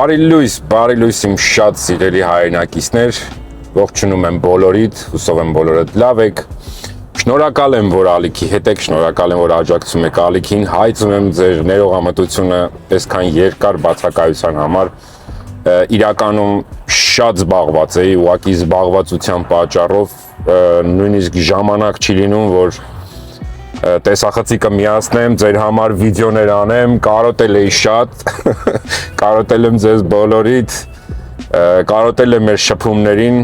Բարի լույս իմ շատ սիրելի հայրենակիցներ, ողջունում եմ բոլորիդ, հուսով եմ բոլորդ լավ եք, շնորհակալ եմ, որ ալիքի հետ եք, շնորհակալ եմ, որ աջակցում եք ալիքին, հայցում եմ ձեր ներողամտությունը այսքան երկար բացակայության համար, իրականում շատ զբաղված էի, ուղղակի զբաղվածության պատճառով նույնիսկ ժամանակ չի լինում, որ տեսախցիկը միացնեմ, ձեր համար վիդեոներ անեմ, կարոտել էի շատ, կարոտել եմ ձեզ բոլորիդ, կարոտել եմ մեր շփումներին,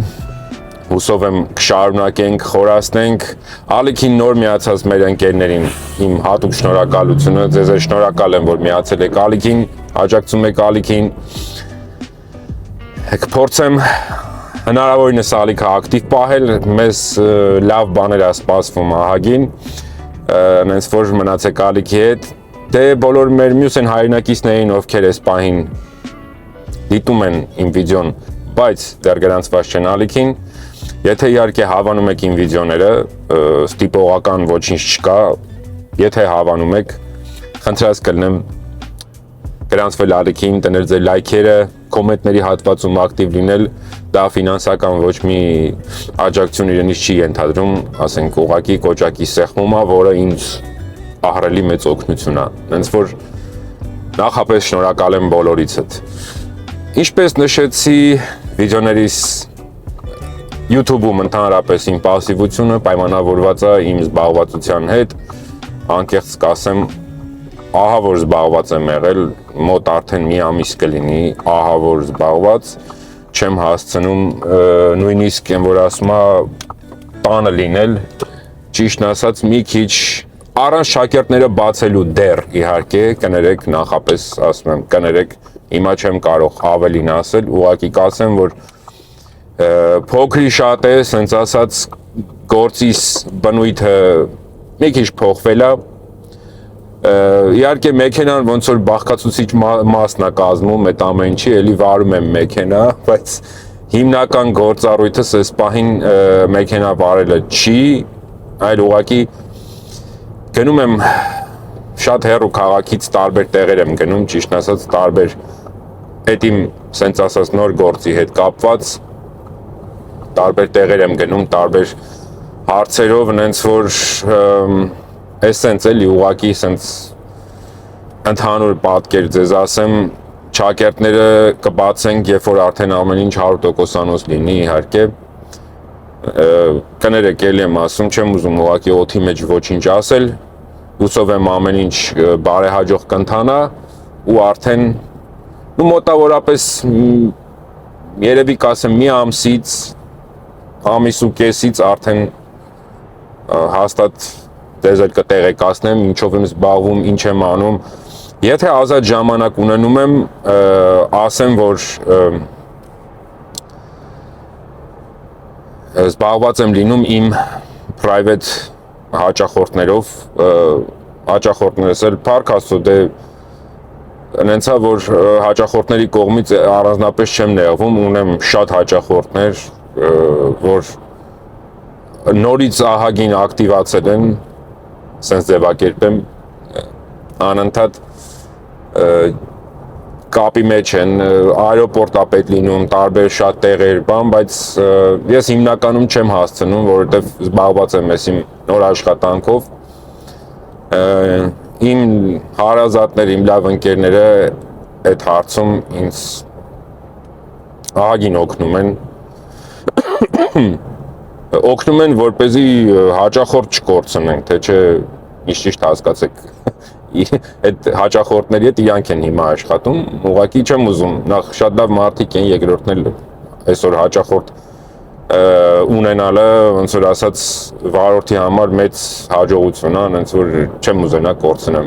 հուսով եմ կշարունակենք, խորացնենք, ալիքին նոր միացած մեր ընկերներին իմ հատուկ շնորհակալությունը, ձեզ շնորհակալ եմ, որ միացել եք ալիքին, աջակցում եք ալիքին, կփորձեմ հնարավորինս ալիքը ակտիվ պահել, մեզ լավ բաներ է սպասվում ահագին, նենց որ մնացեք ալիքի հետ, դե բոլոր մեր մյուս են հայրենակիցներին, ովքեր այս պահին դիտում են իմ վիդեոն, բայց դեռ գրանցված չեն ալիքին, եթե իհարկե հավանում եք իմ վիդեոները, ստիպողական ոչինչ չկա, եթե հավանում եք, խնդրած կլինեմ գրանցվել ալիքին, տնել ձեր լայքերը, կոմենտների հատվածում ակտիվ լինել, դա ֆինանսական ոչ մի աջակցություն իրենից չի ենթադրում, ասենք ուղղակի կոճակի սեղմում է, որը ինձ ահռելի մեծ օգնություն է, հենց որ նախապես շնորհակալ եմ բոլորիցդ։ Ինչպես նշեցի վիդեոներիս YouTube-ում ընդհանրապես իմ պասիվությունը պայմանավորված է իմ զբաղվածության հետ, անկեղծ կասեմ, ահա որ զբաղված եմ եղել, մոտ արդեն մի ամիս կլինի, ահա որ զբաղված, չեմ հասցնում նույնիսկ եմ որ ասում տանը լինել, ճիշտն ասած մի քիչ առանց շակերտները բացելու դեռ իհարկե կներեք, նախապես ասում եմ կներեք, հիմա չեմ կարող ավելին ասել, ուղղակի կասեմ, որ փոքրի շատ է, սենց ասած գործիս բնույթը մի քիչ փոխվել է, իհարկե մեքենան ոնց որ բաղկացուցիչ մասն է կազմում, այդ ամեն ինչի, էլի վարում եմ մեքենա, բայց հիմնական գործառույթս այս պահին մեքենա վարելը չի, այլ ուղղակի գնում եմ շատ հեռու քաղաքից տարբեր տեղեր եմ գնում, ճիշտ ասած տարբեր այդ իմ սենց ասած նոր գործի հետ կապված տարբեր տեղեր եմ գնում, տարբեր հարցերով, նենց որ այս սենց էլի ուղղակի սենց ընդհանուր պատկեր ձեզ ասեմ, շակերտները կբացենք, երբ որ արդեն ամեն ինչ 100%-անոց լինի իհարկե, կներեք էլի եմ ասում, չեմ ուզում ուղղակի օդի մեջ ոչինչ ասել, հուսով եմ ամեն ինչ բարեհաջող կընթանա ու արդեն մոտավորապես երևի կասեմ մի ամսից, ամիս ու կեսից արդեն հաստատ դեզ էլ կտեղեկացնեմ, ինչով եմ զբաղվում, ինչ եմ անում, եթե ազատ ժամանակ ունենում եմ, ասեմ, որ զբաղված եմ լինում իմ private հաճախորդներով, հաճախորդներս էլ փառք Աստծո, դե նենցա, որ հաճախորդների կողմից առանձնապես չեմ նեղվում, ունեմ շատ հաճախորդներ, որ նորից ահագին ակտիվացել են, սենց ձևակերպեմ, անընդհատ կապի մեջ են, այրոպորտ է պետք լինում, տարբեր շատ տեղեր, բան, բայց ես հիմնականում չեմ հասցնում, որովհետև զբաղված եմ ես իմ նոր աշխատանքով, իմ հարազատներ, իմ լավ ընկերները այդ հարցում ինձ ահագին օգնում են, որպեսզի հաճախորդ չկորցնենք, թե չէ ճիշտ հասկացեք, այդ հաճախորդների հետ իրանք են հիմա աշխատում, ուղղակի չեմ ուզում, նախ շատ լավ մարդիկ են, երկրորդն էլ այսօր հաճախորդ ունենալը, ոնց որ ասած վարորդի համար մեծ հաջողություն է, ոնց որ չեմ ուզենա կորցնեմ։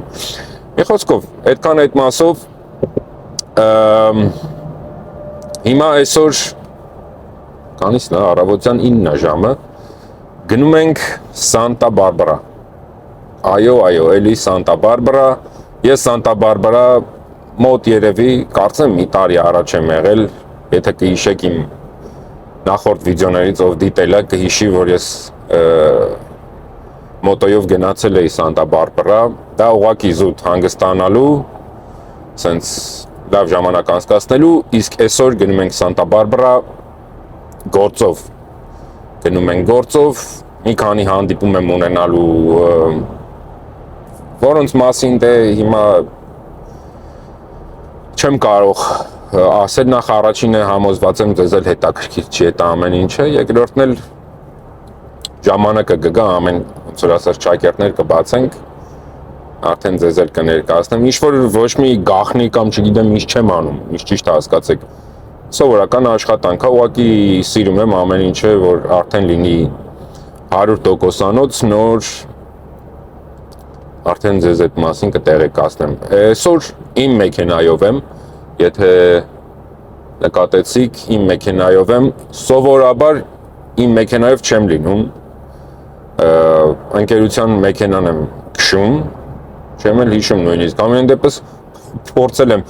Մի խոսքով, այդքան այդ մասով հիմա այսօր կանից նա առավոտյան 9 ժամը գնում ենք Սանտա Բարբարա, այո, էլի Սանտա Բարբարա, ես Սանտա Բարբարա մոտ երևի, կարծեմ մի տարի առաջ եմ եղել, եթե կհիշեք իմ նախորդ վիդեոներից ով դիտել է, կհիշի, որ ես մոտոյով գնացել էի Սանտա Բարբարա, դա ուղղակի զուտ հանգստանալու, սենց լավ ժամանակ անցկացնելու, իսկ այսօր գնում ենք Սանտա Բարբարա գործով։ Գնում ենք գործով, մի քանի հանդիպում եմ ունենալու, որոնց մասին դե հիմա չեմ կարող ասել, նախ առաջինը համոզված եմ ձեզ էլ հետաքրքիր չի այդ ամեն ինչը, երկրորդն էլ ժամանակը կգա ամեն ոնց որ ասած ճակերտներ կբացենք, արդեն ձեզ էլ կներկայացնեմ, ինչ որ ոչ մի գաղտնի կամ չգիտեմ ինչ չեմ անում, ինչ ճիշտ հասկացեք, սովորական աշխատանք է, ուղղակի սիրում եմ ամեն ինչը, որ արդեն լինի 100%-անոց նոր, արդեն ձեզ այդ մասին կտեղեկացնեմ։ Այսօր իմ մեքենայով եմ, եթե նկատեցիք, իմ մեքենայով եմ, սովորաբար իմ մեքենայով չեմ լինում, ընկերության մեքենան եմ քշում, չեմ էլ հիշում նույնիսկ, ամեն դեպս փորձել եմ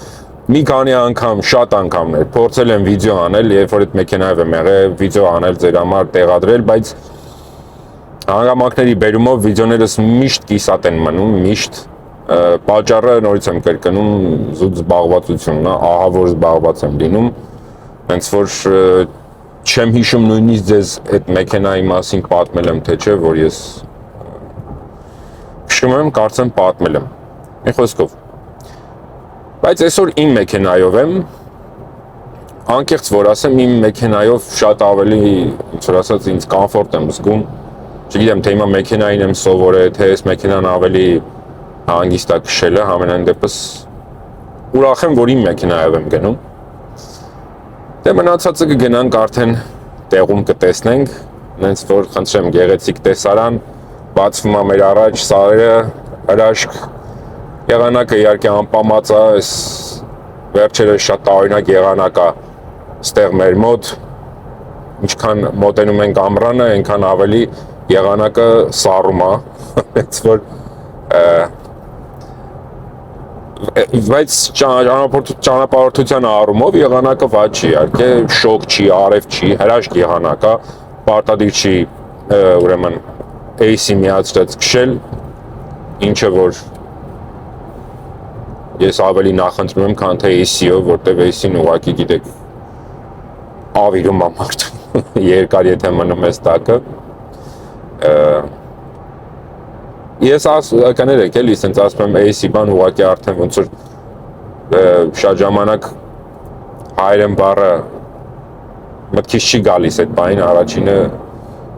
մի քանի անգամ, շատ անգամներ, փորձել եմ վիդեո անել, երբ որ այդ մեքենայով եմ եղել, վիդեո անել ձեր համար տեղադրել, բայց հանգամանքների բերումով վիդեոներս միշտ կիսատ են մնում, միշտ պատճառը նորից եմ կրկնում զուտ զբաղվածությունն է, ահավոր զբաղված եմ լինում, հենց որ չեմ հիշում նույնիսկ ձեզ այդ մեքենայի մասին պատմել եմ թե չէ, որ ես քշում եմ, կարծեմ պատմել եմ, մի խոսքով, բայց այսօր իմ մեքենայով եմ, անկեղծ որ ասեմ, իմ մեքենայով շատ ավելի, ոնց որ ասած, ինձ կոմֆորտ եմ զգում, չգիտեմ, թե հիմա մեքենային եմ սովորել, թե այս մեքենան ավելի հանգիստ է քշելը, համենայն դեպս ուրախ եմ, որ իմ մեքենայով եմ գնում։ Դե մնացածը կգնանք արդեն տեղում կտեսնենք, նենց որ խնդրեմ գեղեցիկ տեսարան, բացվում է մեր առաջ սարերը, հրաշք, եղանակը իհարկե անպամած է, այս վերջերս շատ տարօրինակ եղանակ է ստեղ մեր մոտ, ինչքան մոտենում ենք ամռանը, այնքան ավելի եղանակը սառում է, հենց որ բայց ճանապարհորդության առումով եղանակը վատ չի, իհարկե շոկ չի, արև չի, հրաշք եղանակ է, պարտադիր չի ուրեմն AC միացրած քշել, ինչը որ ես ավելի նախընտրում եմ, քան թե AC-ով, որտեղ AC-ն ուղղակի գիտեք ավիրում է մարդուն, երկար եթե մնում ես տակը, ես կներեք էլի, սենց ասում եմ AC բան ուղղակի արդեն ոնց որ շատ ժամանակ հայերեն բառը մտքից չի գալիս այդ բանին առաջինը,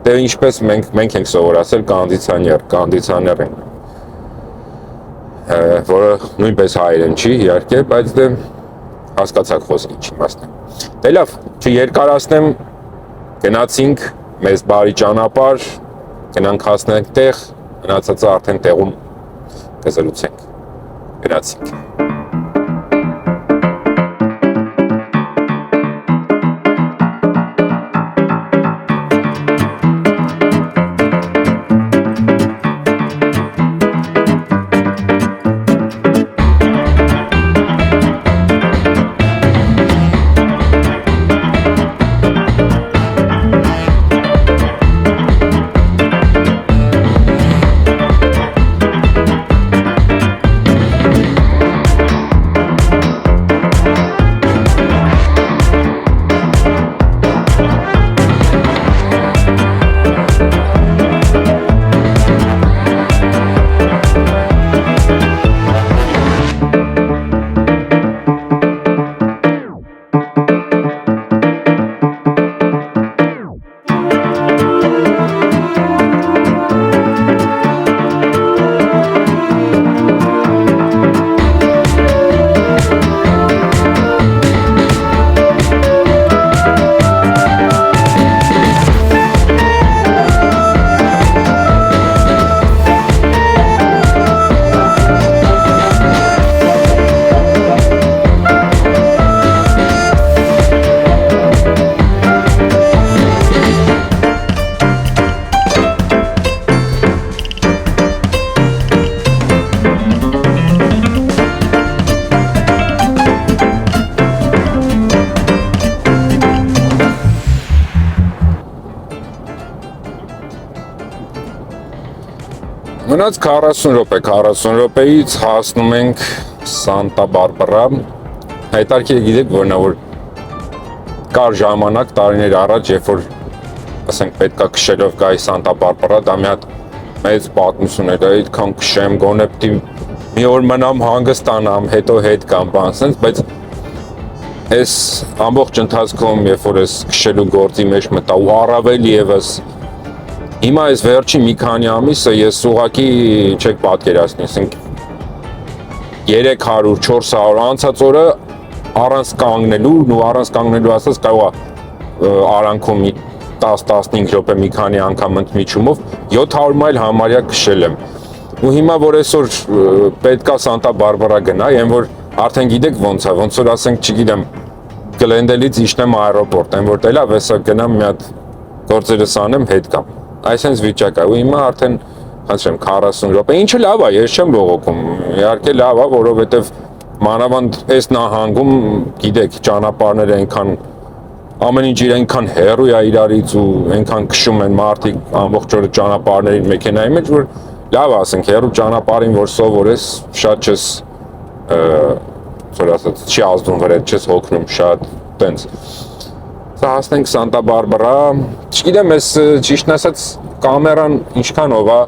դե ինչպես մենք ենք սովորացել կոնդիցիոներ են, որը նույնպես հայերեն չի իհարկե, բայց դե հասկացաք խոսքի չի մասնեմ։ Դե լավ, չերկարացնեմ, գնացինք մեզ բարի ճանապարհ, գնանք հասնենք տեղ, մնացածը արդեն տեղում կզրուցենք, գնացինք։ Մնաց 40 րոպե, 40 րոպեից հասնում ենք Սանտա Բարբարա, Հետարքի գիտեք որ նա որ կար ժամանակ տարիներ առաջ երբ որ ասենք պետքա քշելով գայի Սանտա Բարբարա դա մի հատ մեծ պատմություն էր այդքան քշեմ գոնե պիտի մի օր մնամ հանգստանամ հետո հետ կամ բան sense բայց այս ամբողջ ընթացքում երբ որ ես քշելու գործի մեջ մտա ու առավել եւս հիմա այս վերջի մի քանի ամիսը ես ուղակի չեք պատկերացնի ասենք 300 400 անցած օրը առանց կանգնելու ու առանց կանգնելու ասած կարող է արանքում մի 10-15 րոպե մի քանի անգամ ընդմիջումով 700 մայլ համարյա քշել եմ ու հիմա որ այսօր պետքա Սանտա Բարբարա գնայ որ արդեն գիտեք ոնց որ ասենք չգիտեմ Գլենդելից իջնեմ аэроպորտ այն որ տելա վեսա գնամ մի հատ գործերս անեմ հետ կամ այսպես վիճակ է ու հիմա արդեն խնդրեմ 40 րոպե ինչը լավ է ես չեմ բողոքում իհարկե լավ է որովհետև մանավանդ այս նահանգում գիտեք ճանապարհները այնքան ամեն ինչ իրենքան հեռու է իրարից ու այնքան քշում են մարդիկ ամբողջ օրը ճանապարհներին մեքենայի մեջ որ լավ ասենք հեռու ճանապարհին որ սովորես շատ չես որ ասած չի ազդում վրա չես հոգնում շատ տենց սա հասնենք Սանտա Բարբարա չգիտեմ ես ճիշտն ասած կամերան ինչքանով է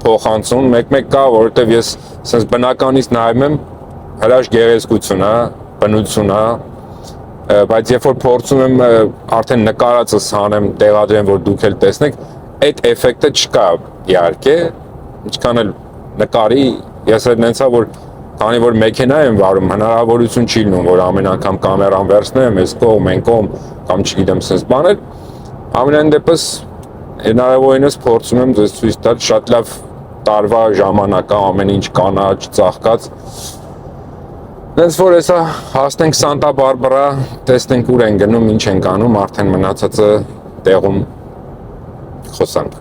փոխանցում մեկ-մեկ կա որովհետև ես sense բնականից նայում եմ հրաշք գեղեցկություն է բնություն է բայց երբ որ փորձում եմ արդեն նկարածս հանեմ տեղադրեմ որ դուք էլ տեսնեք այդ էֆեկտը չկա իհարկե ինչքան էլ նկարի ես էլ նենցա որ քանի որ մեքենա եմ վարում հնարավորություն չի լինում որ ամեն անգամ կամերան վերցնեմ այս կողմ այն կողմ կամ չգիտեմ sense բաներ ամենայն դեպս հնարավորինս փորձում եմ ձեզ ցույց տալ շատ լավ տարվա ժամանակա ամեն ինչ կանաչ ծաղկած Դες որ հեսա հասնենք Սանտա Բարբարա, տեսնենք ուր են գնում, ինչ ենք անում, արդեն մնացածը տեղում խոսանք։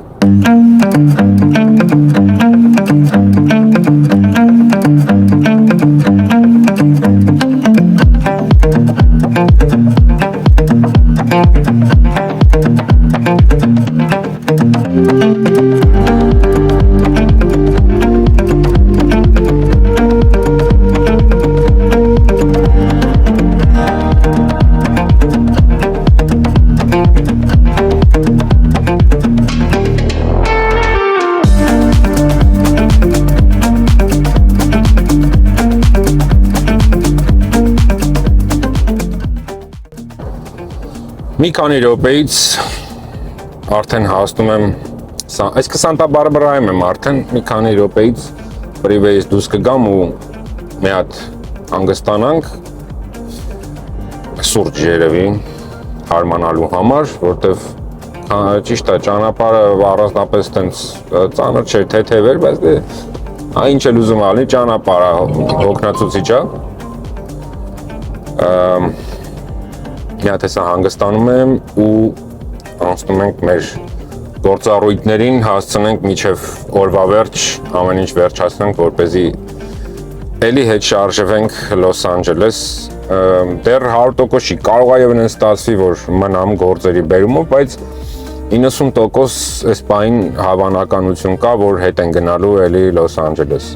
Մի քանի րոպեից արդեն հասնում եմ այսքը Սանտա Բարբարայում եմ արդեն մի քանի րոպեից ֆրիվեյից դուրս կգամ ու մի հատ հանգստանանք սուրճ երևի հարմանալու համար, որտեվ ճիշտ է ճանապարհը առանձնապես տենց ծանր չէ թեթև էր, բայց ինչ էլ ուզում ալի ճանապարհը հոգնածուցիչ է Մի հատ հեսա հանգստանում եմ ու անցնում ենք մեր գործառույթներին, հասցնենք մինչև օրվա վերջ, ամեն ինչ վերջացնենք, որպեսզի էլի հետ շարժվենք Լոս Անջելես։ Դեռ 100% չի, կարող է եւ ստացվի, որ մնամ գործերի բերումով, բայց 90% այս պահին հավանականություն կա, որ հետ են գնալու էլի Լոս Անջելես։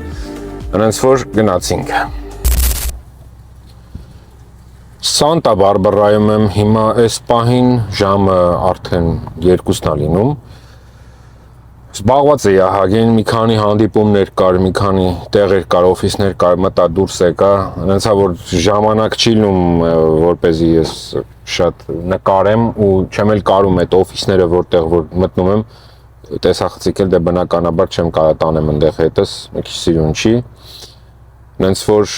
Հենց որ գնացինք։ Սանտա Բարբարայում եմ հիմա այս պահին ժամը արդեն 2-ն է լինում Զբաղված էի ահագին, մի քանի հանդիպումներ կար, մի քանի տեղեր կար, օֆիսներ կար, մտա դուրս եկա, հենց որ ժամանակ չի լինում, որպեսզի ես շատ նկարեմ ու չեմ էլ կարում այդ օֆիսները որտեղ որ մտնում եմ, տեսախցիկել դե բնականաբար չեմ կարող տանեմ այնտեղ հետս, մի քիչ սիրուն չի։ Հենց որ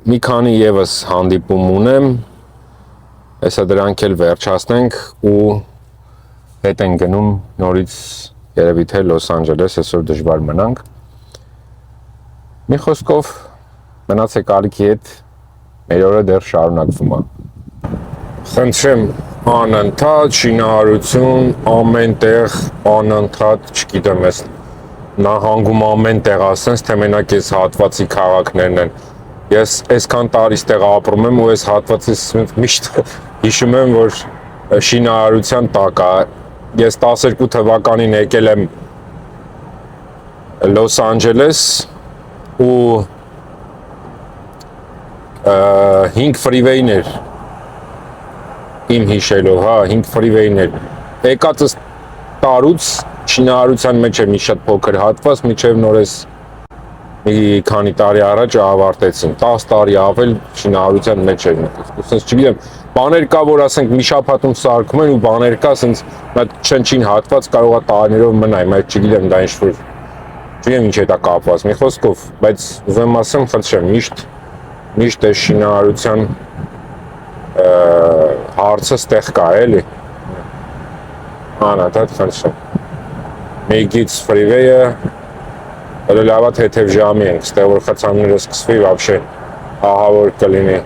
մի քանի եւս հանդիպում ունեմ, հեսա դրանք էլ վերջացնենք ու հետ են գնում նորից երևի թե Լոս Անջելես, այսօր դժվար մնանք։ Մի խոսքով մնացեք ալիքի հետ, մեր օրը դեռ շարունակվում է։ Խնդրեմ անընդհատ շինարարություն, ամեն տեղ անընդհատ, չգիտեմ, ես նահանգում ամեն տեղ ասենց, թե մենակ այս հատվածի քաղաքներն են։ Ես այսքան տարի ստեղ ապրում եմ ու այս հատվածից միշտ հիշում եմ, որ շինարարության տակ է։ Ես 12 թվականին եկել եմ Լոս Անջելես ու 5 freeway-ներ իմ հիշելով, հա, 5 freeway-ներ եկածս տարուց շինարարության մեջ է մի շատ փոքր հատված, միջև նորես մի քանի տարի առաջ ավարտեցին, 10 տարի ավել շինարարության մեջ էր, ասենց չգիտեմ, բաներ կա, որ ասենք մի շաբաթում սարքում են ու բաներ կա, ասենց այդ չնչին հատված կարող է տարիներով մնայ, բայց չգիտեմ դա ինչ-որ չգիտեմ ինչ է դա կապված, մի խոսքով, բայց ուզում ասեմ, խնդրեմ, միշտ է շինարարության հարցը ստեղ կա, էլի։ Անադատ խնդրեմ։ Մեգից ֆրիվեյը հələ լավա թեթև ժամի ենք, ստեղ որ խցանները սկսվի, վաբշե ահավոր կլինի։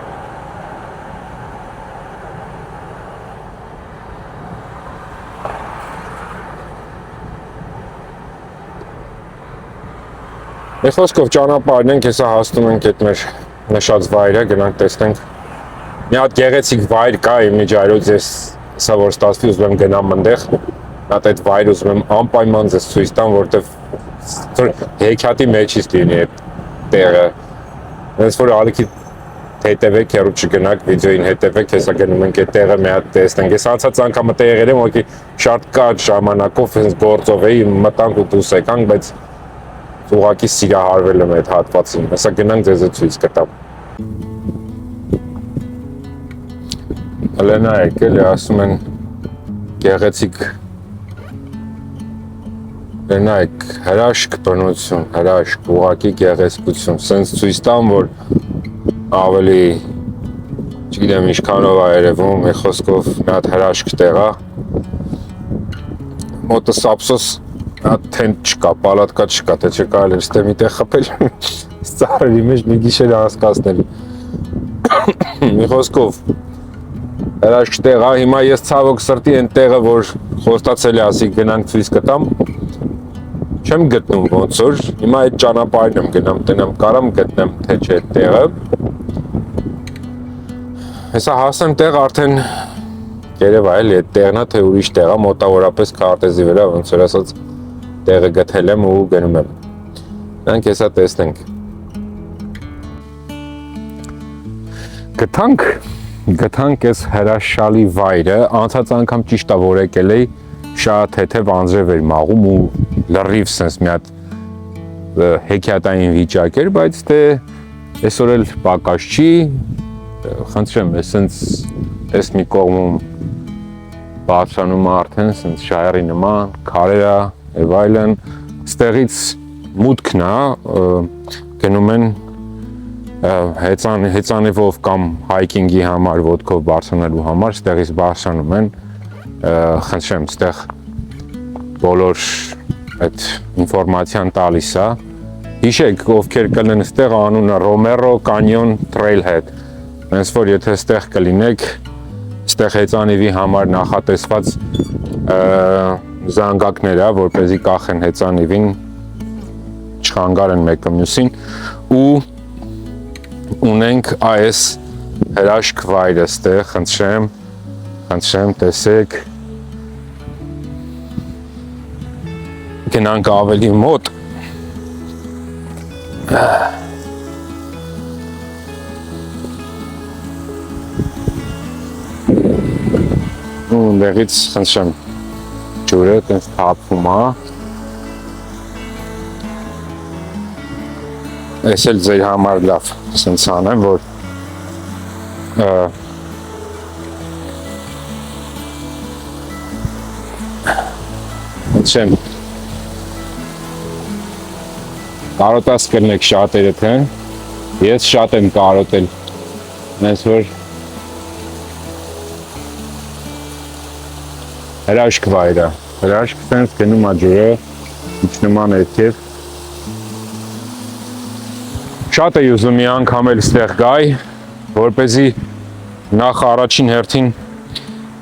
Մի խոսքով ճանապարհն ենք, հեսա հասնում ենք այդ մեր նշած վայրը, գնանք տեսնենք։ Մի հատ գեղեցիկ վայր կա իմ միջայրոց, ես հեսա որ ստացվի ուզում եմ գնամ այնտեղ, նատ այդ վայր ուզում եմ անպայման ձեզ ցույց տամ, որտեվ հեքիաթի մեջից լինի այդ տեղը։ Հենց որ ալիքի հետևեք, հեռու չգնաք, վիդեոին հետևեք, հեսա գնում ենք այդ տեղը մի հատ տեսնենք։ Ես անցած անգամ այդ տեղեր եմ, ուղղակի շատ կարճ ժամանակով հենց գործով էի, մտանք ու դուրս եկանք, բայց ուղղակի սիրահարվել եմ այդ հատվածին։ Հեսա գնանք ձեզ ցույց կտամ։ Հələ նայեք, էլի ասում են գեղեցիկ նայեք, հրաշք բնություն, հրաշք, ուղղակի գեղեցկություն, սենց ցույց տամ, որ ավելի չգիտեմ ինչքանով է երևում, մի խոսքով մի հատ հրաշք տեղ է։ Մոտս ափսոս հատ թենտ չկա, պալատկա չկա, թե չէ կարելի է ստե մի տեղ խփել, ծառերի մեջ մի գիշեր անցկացնել։ Մի խոսքով հրաշք տեղ է, հիմա ես ցավոք սրտի այն տեղը, որ խոստացել է ասի գնանք ցույց կտամ, չեմ գտնում ոնց որ, հիմա այդ ճանապարհն եմ գնամ, տնեմ կարամ գտնեմ, թե չէ այդ տեղը։ Հեսա հասնեմ տեղ արդեն երևա էլի այդ տեղն է, թե ուրիշ տեղ է, մոտավորապես քարտեզի վրա, ոնց որ ասած տեղը գտել եմ ու գնում եմ։ Նրանք հեսա տեսնենք։ Գտանք այս հրաշալի վայրը, անցած անգամ ճիշտ է որ եկել էի, շատ թեթև անձրև էր մաղում ու լրիվ սենց մի հատ հեքիաթային վիճակ էր, բայց դե այսօր էլ պակաս չի, խնդրեմ, սենց այս մի կողմում բարձրանում է արդեն, սենց շայարի նման, քարերա եւ այլն, ստեղից մուտքն է, գնում են հեծանիվով կամ հայքինգի համար, ոտքով բարձրանալու համար, ստեղից բարձրանում են, խնդրեմ, ստեղ բոլոր այդ ինֆորմացիան տալիս է։ Հիշեք, ովքեր կլինեն ստեղ անունը Romero Canyon Trailhead։ Հենց որ եթե ստեղ կլինեք, ստեղ հեծանիվի համար նախատեսված զանգակներ է, որպեսզի կախեն հեծանիվին, չխանգարեն մեկը մյուսին ու ունենք այս հրաշք վայրը ստեղ, խնդրեմ, տեսեք, գնանք ավելի մոտ, ու դեղից խնդրեմ, ջուրը տենց թափվում է, ես էլ ձեր համար լավ սենց անեմ, որ չեմ կարոտած կրնեք շատերը, թե ես շատ եմ կարոտել, նենց որ հրաշք վայրը, հրաշք սենց գնում է ջուրը, իջնում է ներքև, շատ է ուզում մի անգամ էլ ստեղ գայ, որպեսզի նախ առաջին հերթին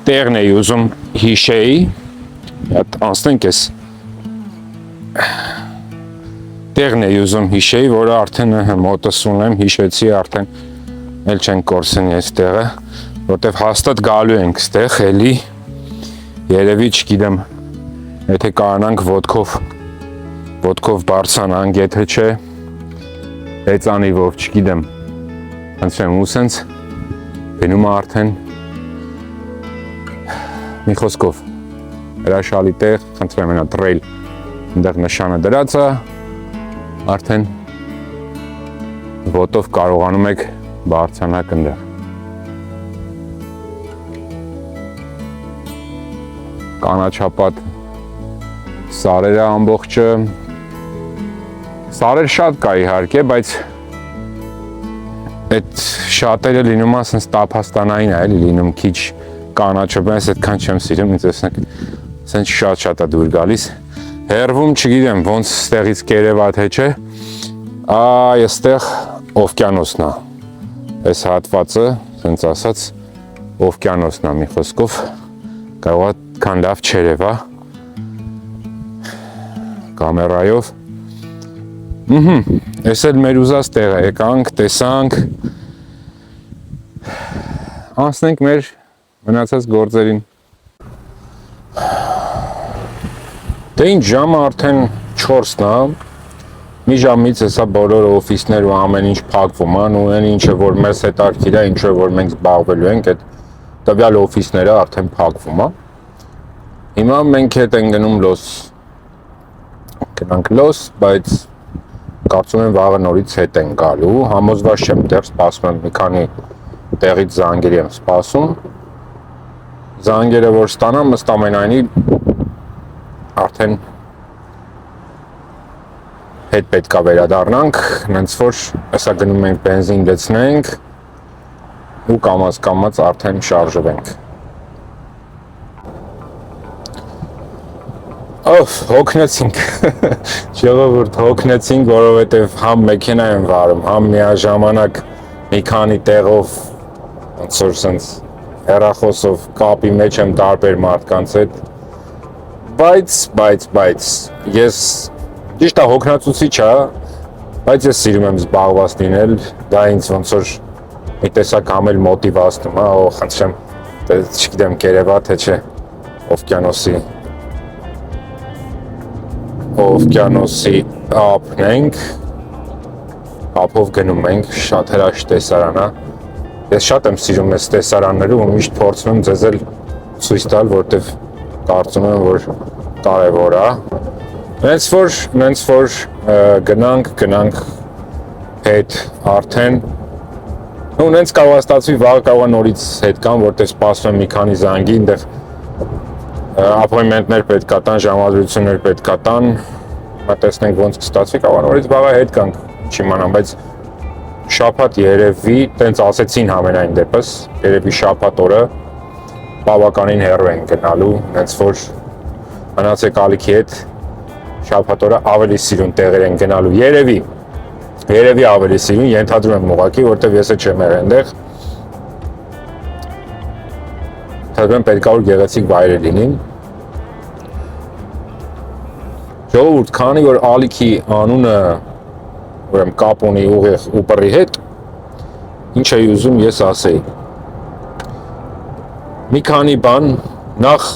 տեղն էի ուզում հիշեի, անցնենք ես, տեղն էի ուզում հիշեի, որը արդեն մոտս ունեմ, հիշեցի արդեն, էլ չենք կորսնի այս տեղը, որտև հաստատ գալու ենք ստեղ, էլի, երևի չգիտեմ, եթե կարանանք ոտքով բարձրանանք, եթե չէ, հեծանիվով, չգիտեմ, Անցրեմ ու սենց գնում արդեն մի խոսքով հրաշալի տեղ, խնդրեմ ենա տրեյլ ընդեղ նշանը դրած է, արդեն ոտով կարողանում եք բարձրանաք ընդեղ։ Կանաչապատ սարերը ամբողջը, սարեր շատ կա իհարկե, բայց այդ շատերը լինում է սենց տափաստանային է, էլի լինում քիչ կանաչը, բայց այդքան չեմ սիրում, ինձ տեսնեք, սենց շատ է դուր գալիս։ Հեռվում չգիտեմ ոնց ստեղից կերևա թե չէ, այ այստեղ օվկիանոսն է, այս հատվածը, սենց ասած, օվկիանոսն է մի խոսքով, կարող է քան լավ չերևա կամերայով։ Այս էլ մեր ուզած տեղը եկանք, տեսանք, անցնենք մեր մնացած գործերին։ Դե ինչ ժամը արդեն 4-ն է, մի ժամից հեսա բոլոր օֆիսներ ու ամեն ինչ փակվում են ու այն ինչը որ մեզ հետաքրքիր է, ինչը որ մենք զբաղվելու ենք, այդ տվյալ օֆիսները արդեն փակվում է։ Հիմա մենք հետ ենք գնում գնանք լոս, բայց կարծում եմ վաղը նորից հետ ենք գալու, համոզված չեմ, դեռ սպասում եմ մի քանի տեղից զանգերի եմ սպասում, զանգերը որ ստանամ, ըստ ամենայնի արդեն հետ պետքա վերադառնանք, հենց որ հեսա գնում ենք բենզին լցնենք ու կամաց արդեն շարժվենք։ Հոգնեցինք, ժողովուրդ հոգնեցինք, որովհետև համ մեքենա եմ վարում, համ միաժամանակ մի քանի տեղով ոնց որ սենց հեռախոսով կապի մեջ եմ տարբեր մարդկանց հետ, բայց ես ճիշտ է հոգնածուցիչ է, բայց ես սիրում եմ զբաղված լինել, դա ինձ ոնց որ մի տեսակ համ էլ մոտիվացնում է, խնդրեմ, չգիտեմ կերևա թե չէ, օվկիանոսի ափն ենք, ափով գնում ենք, շատ հրաշք տեսարան է, ես շատ եմ սիրում այս տեսարանները ու միշտ փորձում եմ ձեզ էլ ցույց տալ, որտեվ կարծում եմ, որ կարևոր է։ Նենց որ գնանք հետ արդեն, ու նենց կարող է ստացվի վաղը կարող է նորից հետ կան, որտեղ սպասում եմ մի քանի զանգի, այնտեղ ապոյնմենտներ պետք է տան, ժամադրություններ պետք է տան, տեսնենք ոնց կստացվի, կարող է նորից վաղը հետ կանք, չիմանամ, բայց շաբաթ երևի, տենց ասեցին համենայն դեպս, երևի շաբաթ օրը բավականին հեռու ենք գնալու, հենց որ մնացեք ալիքի հետ շաբաթ օրը ավելի սիրուն տեղեր են գնալու, երևի ավելի սիրուն, ենթադրում եմ ուղղակի, որտեվ ես չեմ եղել այնտեղ, թվում պետք է որ գեղեցիկ վայրեր լինին։ Ժողովուրդ, քանի որ ալիքի անունը ուրեմն կապ ունի ուղիղ Uber-ի հետ, ինչ էի ուզում ես ասեի։ Մի քանի բան, նախ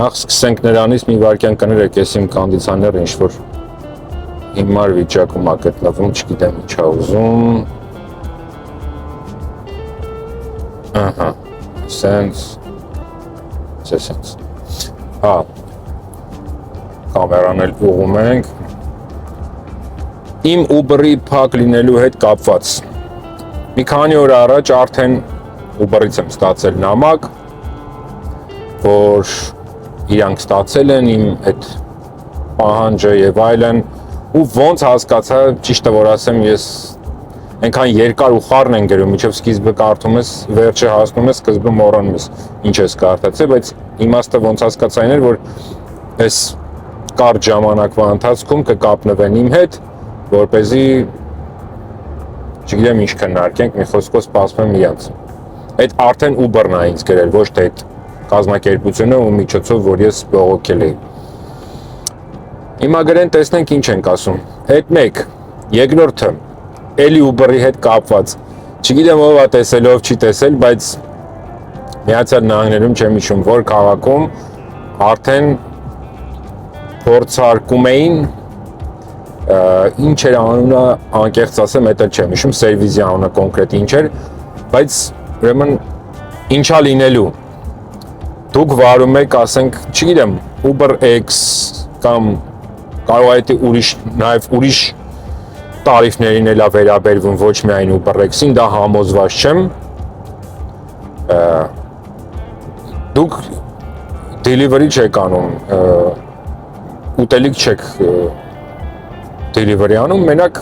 սկսենք նրանից մի վարքյան կներեք, ես իմ կոնդիցիոները ինչ-որ հիմար վիճակում է գտնվում, չգիտեմ ինչ է ուզում։ Ահա, սենց։ Կամերան էլ ուղում ենք։ Իմ Uber-ի փակ լինելու հետ կապված։ Մի քանի օր առաջ արդեն Uber-ից եմ ստացել նամակ, որ իրանք ստացել են իմ այդ պահանջը եւ այլն, ու ոնց հասկացա, ճիշտը որ ասեմ, ես այնքան երկար ու խառն են գրում, մինչև սկիզբը կարդում ես, վերջը հասնում ես, սկզբը մոռանում ես, ինչ ես կարդացել, բայց իմաստը ոնց հասկացա այն էր, որ այս կարճ ժամանակվա ընթացքում կկապնվեն իմ հետ, որպեսզի չգիտեմ ինչ քննարկենք, մի խոսքով սպասում եմ իրանց։ Այդ արդեն Uber-ն է ինձ գրել, ոչ թե այդ կազմակերպությունը ու միջոցով, որ ես բողոքել էի։ Հիմա գրեն, տեսնենք ինչ ենք ասում։ Այդ մեկ, երկրորդը, էլի Uber-ի հետ կապված։ Չգիտեմ ով է տեսել, ով չի տեսել, բայց Միացյալ Նահանգներում չեմ հիշում, որ քաղաքում արդեն փորձարկում էին ինչ էր անունը անկեղծ ասեմ, դա չեմ հիշում, սերվիզի անունը կոնկրետ ինչ էր, բայց ուրեմն ինչա լինելու։ Դուք վարում եք, ասենք, չգիտեմ, Uber X կամ կարող է ուրիշ նաև ուրիշ տարիֆներին էլա վերաբերվում, ոչ միայն Uber X-ին, դա համոզված չեմ։ Դուք delivery չեք անում, ուտելիք չեք delivery անում, մենակ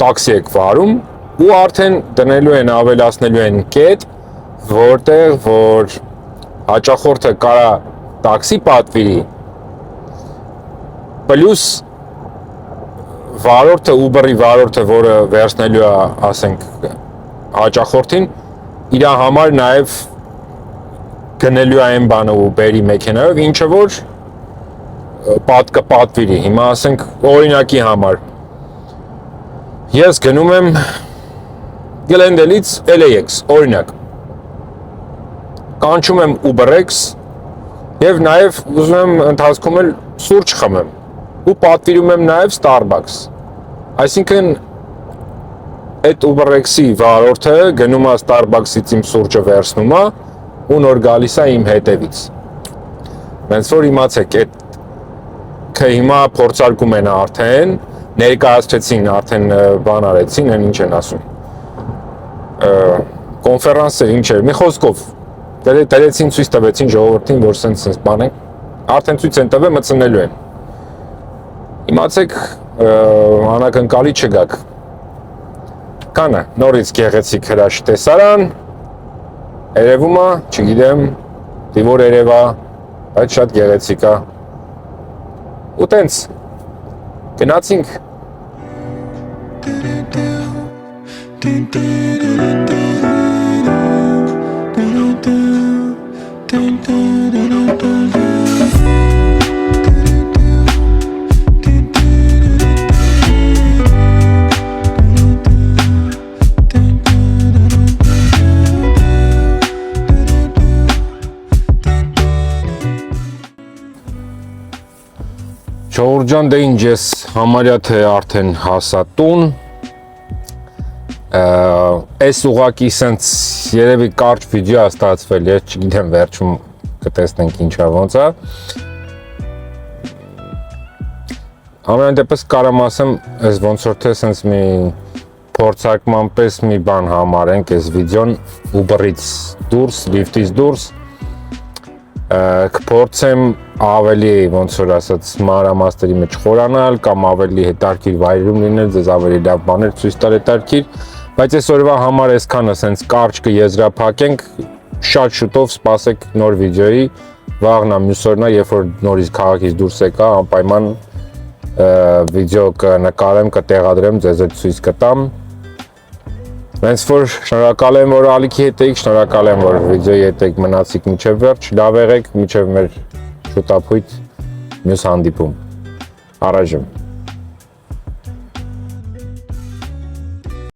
տաքսի եք վարում ու արդեն դնելու են, ավելացնելու են կետ, որտեղ որ հաճախորդը կարա տաքսի պատվիրի, պլյուս վարորդը, Uber-ի վարորդը, որը վերցնելու է, ասենք, հաճախորդին, իր համար նաև գնելու է այն բանը Uber-ի մեքենայով, ինչը որ կպատվիրի։ Հիմա ասենք օրինակի համար ես գնում եմ Glendale-ից LAX, օրինակ կանչում եմ Uber X եւ նաեւ ուզում եմ ընթացքում էլ սուրճ խմեմ ու պատվիրում եմ նաեւ Starbucks, այսինքն այդ Uber X-ի վարորդը գնում է Starbucks-ից իմ սուրճը վերցնում է ու նոր գալիս է իմ հետևից, ոնց որ իմացեք, այդ հիմա փորձարկում են արդեն, ներկայացրեցին, արդեն բան արեցին, այն ինչ են ասում, կոնֆերանս էր, ինչ էր, մի խոսքով, դրեցին ցույց տվեցին ժողովրդին, որ սենց բան են, արդեն ցույց են տվել, մտցնելու են, իմացեք, անակնկալի չգաք, կանը, նորից գեղեցիկ հրաշ տեսարան, երևում է, չգիտեմ, դիվոր երևա, բայց շատ գեղեցիկ է, ու տենց, գնացինք։ Ժողովրդյան դե ինչ ես համարյա թե արդեն հասա տուն, այս ուղակի սենց երևի կարճ վիդեո է ստացվել, ես չգիտեմ վերջում կտեսնենք ինչա ոնց է, ամեն դեպս կարամ ասեմ, այս ոնց որ թե սենց մի փորձարկման պես մի բան համարենք այս վիդեոն Uber-ից դուրս, Lyft-ից դուրս, կփորձեմ ավելի ոնց որ ասած մանրամասների մեջ խորանալ կամ ավելի հետաքրքիր վայրում լինել, ձեզ ավելի լավ բաներ ցույց տալ հետաքրքիր, բայց այսօրվա համար այսքանը սենց կարճ կեզրափակենք, շատ շուտով սպասեք նոր վիդեոյի, վաղն մյուս օրն է, երբ որ նորից քաղաքից դուրս եկա, անպայման վիդեո կնկարեմ, կտեղադրեմ, ձեզ այդ ցույց կտամ։ Ոնց որ շնորհակալ եմ, որ ալիքի հետ եք, շնորհակալ եմ, որ վիդեոյի հետ եք մնացիք մինչև վերջ, լավ եղեք, մինչև մեր շուտապույտ մյուս հանդիպում, առայժմ։